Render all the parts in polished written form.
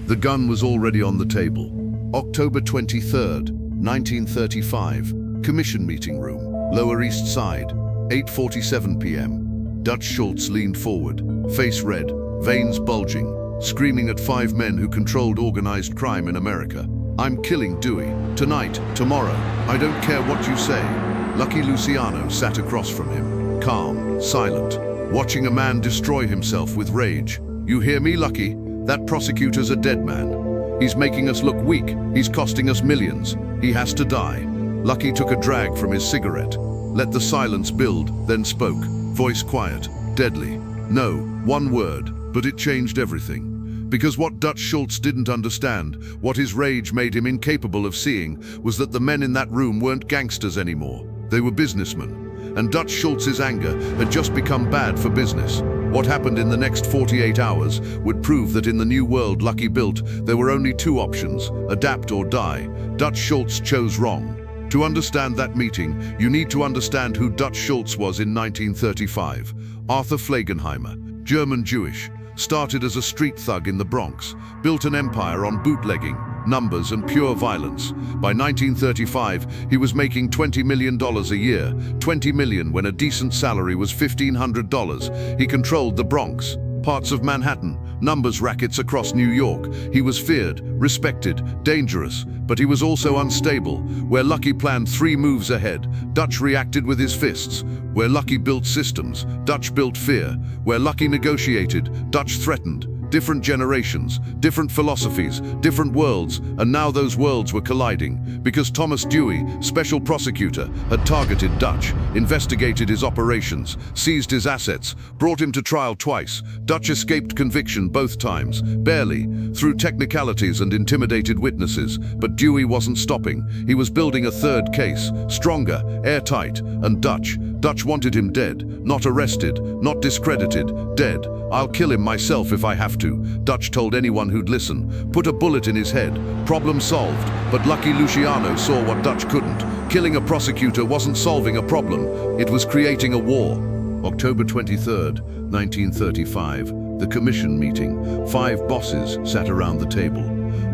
The gun was already on the table. October 23rd, 1935, Commission Meeting Room, Lower East Side, 8:47 p.m. Dutch Schultz leaned forward, face red, veins bulging, screaming at 5 men who controlled organized crime in America. "I'm killing Dewey. Tonight, tomorrow. I don't care what you say." Lucky Luciano sat across from him, calm, silent, watching a man destroy himself with rage. "You hear me, Lucky? That prosecutor's a dead man. He's making us look weak. He's costing us millions. He has to die." Lucky took a drag from his cigarette, let the silence build, then spoke, voice quiet, deadly. No, one word, but it changed everything. Because what Dutch Schultz didn't understand, what his rage made him incapable of seeing, was that the men in that room weren't gangsters anymore. They were businessmen. And Dutch Schultz's anger had just become bad for business. What happened in the next 48 hours would prove that in the new world Lucky built, there were only 2 options, adapt or die. Dutch Schultz chose wrong. To understand that meeting, you need to understand who Dutch Schultz was in 1935. Arthur Flegenheimer, German Jewish, started as a street thug in the Bronx, built an empire on bootlegging, numbers and pure violence. By 1935, he was making $20 million a year, $20 million when a decent salary was $1,500. He controlled the Bronx, parts of Manhattan, numbers rackets across New York. He was feared, respected, dangerous, but he was also unstable. Where Lucky planned 3 moves ahead, Dutch reacted with his fists. Where Lucky built systems, Dutch built fear. Where Lucky negotiated, Dutch threatened. Different generations, different philosophies, different worlds, and now those worlds were colliding. Because Thomas Dewey, special prosecutor, had targeted Dutch, investigated his operations, seized his assets, brought him to trial twice. Dutch escaped conviction both times, barely, through technicalities and intimidated witnesses. But Dewey wasn't stopping. He was building a 3rd case, stronger, airtight, and Dutch wanted him dead, not arrested, not discredited, dead. "I'll kill him myself if I have to," Dutch told anyone who'd listen. Put a bullet in his head. Problem solved. But Lucky Luciano saw what Dutch couldn't. Killing a prosecutor wasn't solving a problem. It was creating a war. October 23rd, 1935, the commission meeting. 5 bosses sat around the table.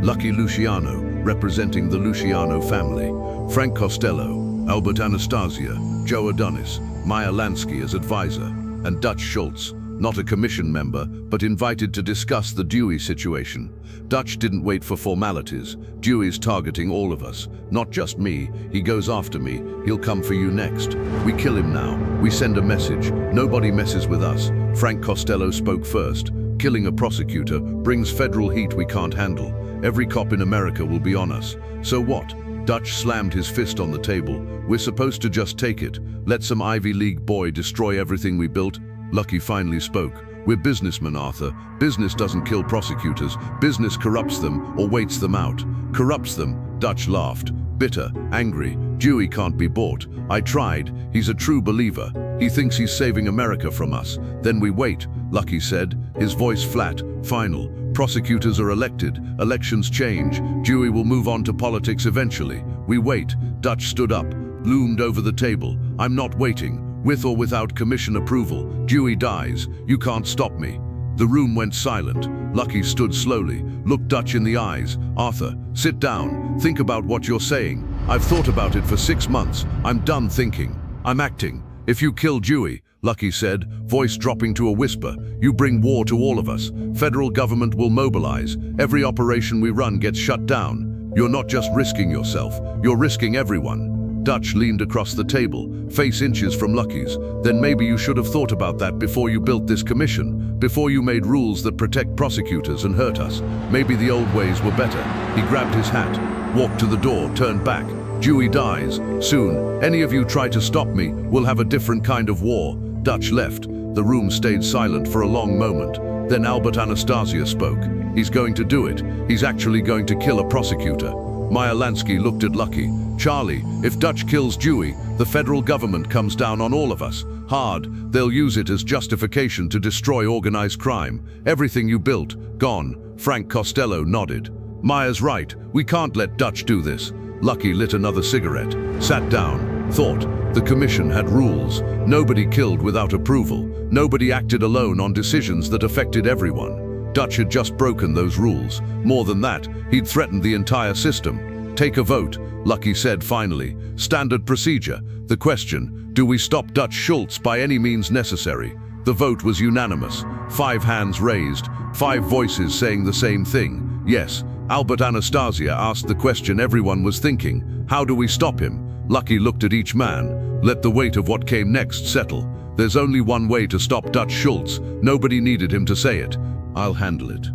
Lucky Luciano, representing the Luciano family. Frank Costello, Albert Anastasia, Joe Adonis, Meyer Lansky as advisor, and Dutch Schultz, not a commission member, but invited to discuss the Dewey situation. Dutch didn't wait for formalities. "Dewey's targeting all of us, not just me. He goes after me. He'll come for you next. We kill him now. We send a message. Nobody messes with us." Frank Costello spoke first. "Killing a prosecutor brings federal heat we can't handle. Every cop in America will be on us. So what?" Dutch slammed his fist on the table. "We're supposed to just take it. Let some Ivy League boy destroy everything we built?" Lucky finally spoke. "We're businessmen, Arthur. Business doesn't kill prosecutors. Business corrupts them or waits them out." "Corrupts them?" Dutch laughed, bitter, angry. "Dewey can't be bought. I tried. He's a true believer. He thinks he's saving America from us. Then we wait," Lucky said, his voice flat, final. "Prosecutors are elected. Elections change. Dewey will move on to politics eventually. We wait." Dutch stood up, loomed over the table. "I'm not waiting. With or without commission approval, Dewey dies. You can't stop me." The room went silent. Lucky stood slowly, looked Dutch in the eyes. "Arthur, sit down. Think about what you're saying. I've thought about it for 6 months. I'm done thinking. I'm acting. If you kill Dewey," Lucky said, voice dropping to a whisper, "you bring war to all of us. Federal government will mobilize. Every operation we run gets shut down. You're not just risking yourself, you're risking everyone." Dutch leaned across the table, face inches from Lucky's. "Then maybe you should have thought about that before you built this commission, before you made rules that protect prosecutors and hurt us. Maybe the old ways were better." He grabbed his hat, walked to the door, turned back. "Dewey dies. Soon. Any of you try to stop me, we'll have a different kind of war." Dutch left. The room stayed silent for a long moment. Then Albert Anastasia spoke. "He's going to do it. He's actually going to kill a prosecutor." Meyer Lansky looked at Lucky. "Charlie, if Dutch kills Dewey, the federal government comes down on all of us. Hard. They'll use it as justification to destroy organized crime. Everything you built, gone." Frank Costello nodded. "Meyer's right. We can't let Dutch do this." Lucky lit another cigarette, sat down, thought. The commission had rules. Nobody killed without approval. Nobody acted alone on decisions that affected everyone. Dutch had just broken those rules. More than that, he'd threatened the entire system. "Take a vote," Lucky said finally. "Standard procedure. The question, do we stop Dutch Schultz by any means necessary?" The vote was unanimous. 5 hands raised, 5 voices saying the same thing. Yes, Albert Anastasia asked the question everyone was thinking. How do we stop him? Lucky looked at each man. Let the weight of what came next settle. There's only one way to stop Dutch Schultz. Nobody needed him to say it. I'll handle it.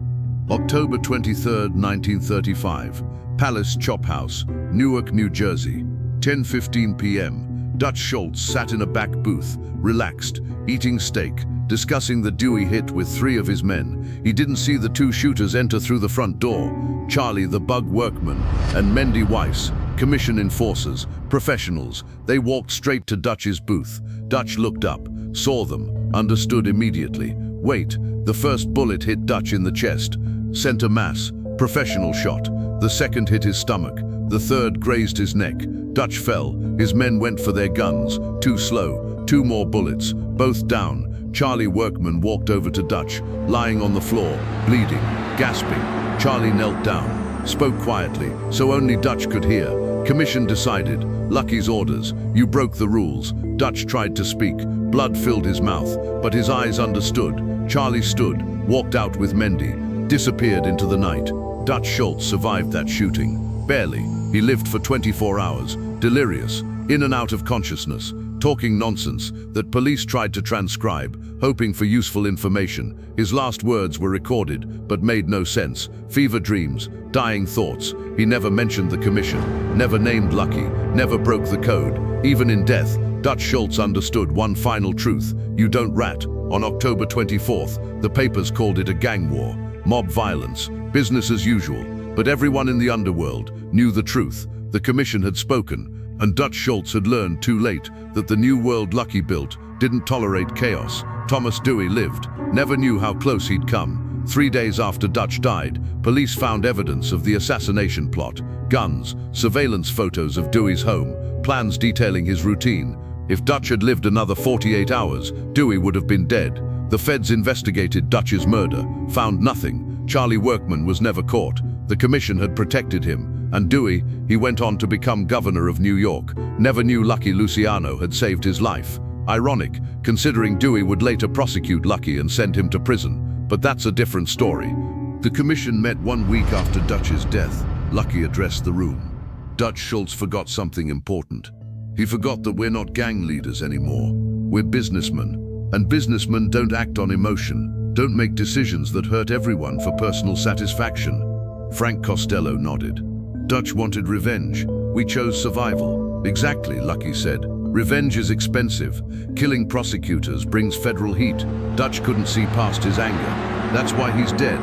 October 23rd, 1935. Palace Chop House, Newark, New Jersey. 10:15 p.m. Dutch Schultz sat in a back booth, relaxed, eating steak, discussing the Dewey hit with 3 of his men. He didn't see the 2 shooters enter through the front door. Charlie, the bug workman, and Mendy Weiss, commission enforcers, professionals. They walked straight to Dutch's booth. Dutch looked up, saw them, understood immediately. Wait, the first bullet hit Dutch in the chest. Center mass, professional shot. The second hit his stomach. The third grazed his neck. Dutch fell. His men went for their guns. Too slow. 2 more bullets. Both down. Charlie Workman walked over to Dutch, lying on the floor, bleeding, gasping. Charlie knelt down, spoke quietly, so only Dutch could hear. Commission decided. Lucky's orders. You broke the rules. Dutch tried to speak. Blood filled his mouth, but his eyes understood. Charlie stood, walked out with Mendy, disappeared into the night. Dutch Schultz survived that shooting. Barely. He lived for 24 hours, delirious, in and out of consciousness, talking nonsense that police tried to transcribe, hoping for useful information. His last words were recorded, but made no sense. Fever dreams, dying thoughts. He never mentioned the commission, never named Lucky, never broke the code. Even in death, Dutch Schultz understood one final truth. You don't rat. On October 24th, the papers called it a gang war, mob violence, business as usual. But everyone in the underworld knew the truth. The commission had spoken, and Dutch Schultz had learned too late that the new world Lucky built didn't tolerate chaos. Thomas Dewey lived, never knew how close he'd come. 3 days after Dutch died, police found evidence of the assassination plot, guns, surveillance photos of Dewey's home, plans detailing his routine. If Dutch had lived another 48 hours, Dewey would have been dead. The feds investigated Dutch's murder, found nothing. Charlie Workman was never caught. The commission had protected him, and Dewey, he went on to become governor of New York. Never knew Lucky Luciano had saved his life. Ironic, considering Dewey would later prosecute Lucky and send him to prison. But that's a different story. The commission met 1 week after Dutch's death. Lucky addressed the room. Dutch Schultz forgot something important. He forgot that we're not gang leaders anymore. We're businessmen, and businessmen don't act on emotion, don't make decisions that hurt everyone for personal satisfaction. Frank Costello nodded. Dutch wanted revenge. We chose survival. Exactly, Lucky said. Revenge is expensive. Killing prosecutors brings federal heat. Dutch couldn't see past his anger. That's why he's dead.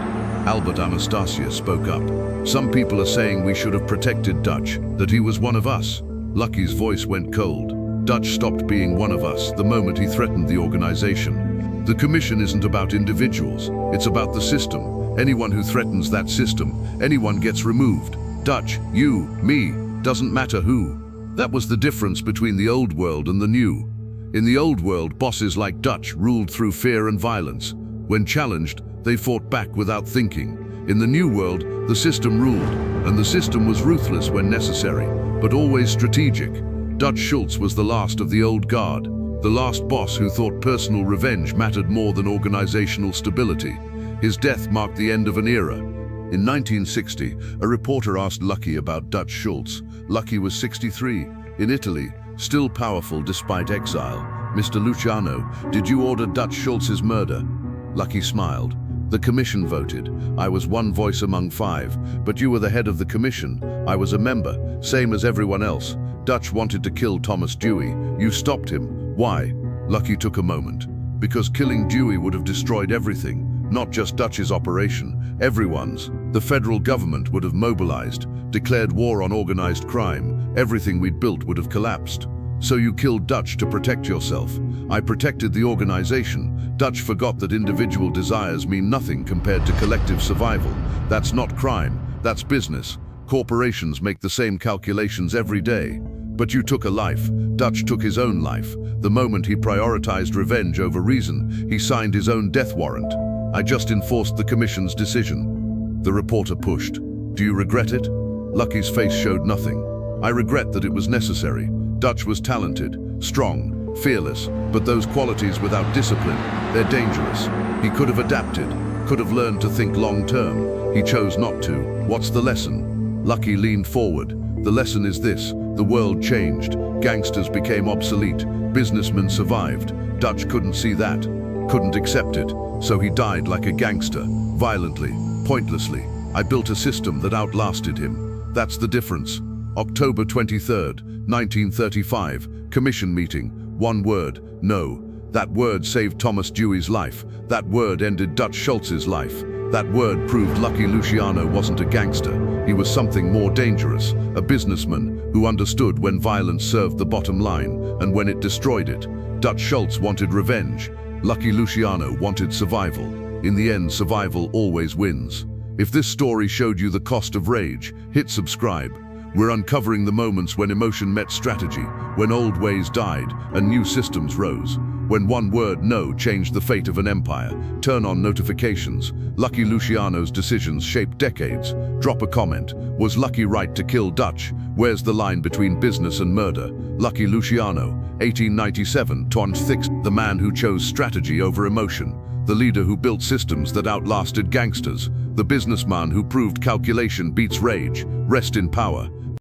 Albert Anastasia spoke up. Some people are saying we should have protected Dutch, that he was one of us. Lucky's voice went cold. Dutch stopped being one of us the moment he threatened the organization. The commission isn't about individuals. It's about the system. Anyone who threatens that system, anyone gets removed. Dutch, you, me, doesn't matter who. That was the difference between the old world and the new. In the old world, bosses like Dutch ruled through fear and violence. When challenged, they fought back without thinking. In the new world, the system ruled, and the system was ruthless when necessary, but always strategic. Dutch Schultz was the last of the old guard, the last boss who thought personal revenge mattered more than organizational stability. His death marked the end of an era. In 1960, a reporter asked Lucky about Dutch Schultz. Lucky was 63, in Italy, still powerful despite exile. Mr. Luciano, did you order Dutch Schultz's murder? Lucky smiled. The commission voted. I was one voice among 5, but you were the head of the commission. I was a member, same as everyone else. Dutch wanted to kill Thomas Dewey. You stopped him. Why? Lucky took a moment. Because killing Dewey would have destroyed everything. Not just Dutch's operation, everyone's. The federal government would have mobilized, declared war on organized crime. Everything we'd built would have collapsed. So you killed Dutch to protect yourself. I protected the organization. Dutch forgot that individual desires mean nothing compared to collective survival. That's not crime, that's business. Corporations make the same calculations every day. But you took a life. Dutch took his own life. The moment he prioritized revenge over reason, he signed his own death warrant. I just enforced the commission's decision. The reporter pushed. Do you regret it? Lucky's face showed nothing. I regret that it was necessary. Dutch was talented, strong, fearless, but those qualities without discipline, they're dangerous. He could have adapted, could have learned to think long-term. He chose not to. What's the lesson? Lucky leaned forward. The lesson is this: the world changed. Gangsters became obsolete. Businessmen survived. Dutch couldn't see that, couldn't accept it, so he died like a gangster, violently, pointlessly. I built a system that outlasted him. That's the difference. October 23rd, 1935, commission meeting. One word: no. That word saved Thomas Dewey's life. That word ended Dutch Schultz's life. That word proved Lucky Luciano wasn't a gangster. He was something more dangerous, a businessman who understood when violence served the bottom line and when it destroyed it. Dutch Schultz wanted revenge. Lucky Luciano wanted survival. In the end, survival always wins. If this story showed you the cost of rage, hit subscribe. We're uncovering the moments when emotion met strategy, when old ways died and new systems rose, when one word, no, changed the fate of an empire. Turn on notifications. Lucky Luciano's decisions shaped decades. Drop a comment. Was Lucky right to kill Dutch? Where's the line between business and murder? Lucky Luciano, 1897, 26, the man who chose strategy over emotion, the leader who built systems that outlasted gangsters, the businessman who proved calculation beats rage. Rest in power.